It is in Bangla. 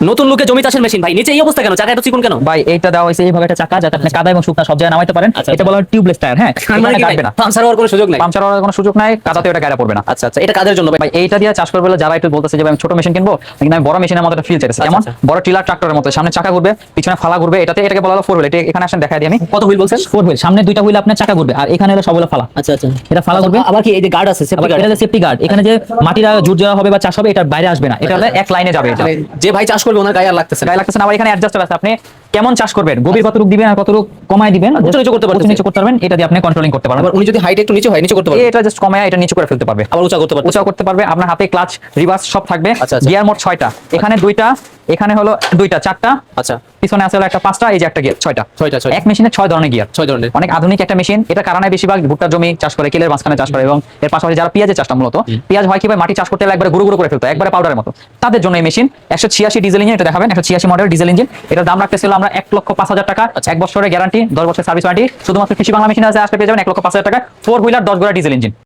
নতুন লুকে জমি চাষের মেশিন ভাই, নিচে এই অবস্থা কেন? চাকা এত চিকন কেন ভাই এইটা দেওয়া হয়েছে এইভাবে একটা চাকা, যাতে আপনি কাদা এবং শুকনা সব জায়গায় নামাইতে পারেন। আচ্ছা, এটা বলা হয় টিউবলেস টায়ার। হ্যাঁ, মানে কি কাটবে না, পাংচার হওয়ার কোনো সুযোগ নাই? পাংচার হওয়ার কোনো সুযোগ নাই, কাদাতে এটা গাড়া পড়বে না। আচ্ছা আচ্ছা, এটা কাদের জন্য ভাই? ভাই এইটা দিয়ে চাষ করবে যারা একটু বলতেছে যে ভাই আমি ছোট মেশিন কিনবো, কিন্তু আমি বড় মেশিনের মতো একটা ফিল চাইতেছি, যেমন বড় টিলার ট্রাক্টরের মতো সামনে চাকা ঘুরবে, পিছনে ফালা ঘুরবে। এটাকে বলা হলো ফোর হুইল। এটা এখানে আসেন দেখাই দিই আমি। কত হুইল বলছেন? ফোর হুইল, সামনে দুইটা হুইল আপনার চাকা ঘুরবে, আর এখানে হলো সব হলো ফালা। আচ্ছা আচ্ছা, এটা ফালা ঘুরবে। আবার কি এই যে গার্ড আছে, সেফটি গার্ড? এটা যে সেফটি গার্ড, এখানে যে মাটিটা জুট দেওয়া হবে বা চাষ হবে, এটা বাইরে আসবে না, এটা হলো এক লাইনে যাবে। এটা যে ভাই চাষ করবে ওনার গায়ে আর লাগতেছে না? গায়ে লাগতেছে না। আবার এখানে অ্যাডজাস্টার আছে, আপনি কেমন চাষ করবেন, গভীর কতটুকু দিবেন আর কতটুকু কমায় দিবেন, উঁচু নিচু করতে পারবেন, উঁচু নিচু করতে পারবেন। এটা দিয়ে আপনি কন্ট্রোলিং করতে পারবেন। আবার উনি যদি হাইট একটু নিচে হয়, নিচে করতে পারবে? এটা জাস্ট কমায় এটা নিচু করে ফেলতে পারবে, আবার উঁচা করতে পারবে? উঁচাও করতে পারবে। আপনার হাতে ক্লাচ, রিভার্স সব থাকবে। আচ্ছা, আচ্ছা। গিয়ার মোট 6টা, এখানে 2টা, এখানে হলো 2টা, 4টা, আচ্ছা, পিছনে আছে হলো একটা 5টা, এই যে একটা গিয়ার 6টা। 6টা। এক মেশিনে 6 ধরনের গিয়ার, 6 ধরনের। অনেক আধুনিক একটা মেশিন। এটা কারণে বেশিরভাগ ভুট্টার জমি চাষ করে, কেলের মাঝখানে চাষ করে, এবং এর পাশাপাশি যারা পেঁয়াজের চাষটা মূলত, পেঁয়াজ হয় কি ভাই, মাটি চাষ করতে একবারে গুঁড়ো গুঁড়ো করে ফেলতে হয়, একবারে পাউডারের মতো। তাদের জন্য এই মেশিন 186 ডিজেল ইঞ্জিন, এটা দেখাবেন 186 মডেল ডিজেল ইঞ্জিন। এটার দাম রাখতেছিল আমরা 1,05,000 টাকা, 1 বছরের গ্যারান্টি, 10 বছরের সার্ভিস ওয়ারেন্টি। শুধুমাত্র কৃষি বাংলা মেশিন আছে, আসলে পেয়ে যাবেন 1,05,000 টাকা, 4 হুইলার 10 গোড়া ডিজেল ইঞ্জিন।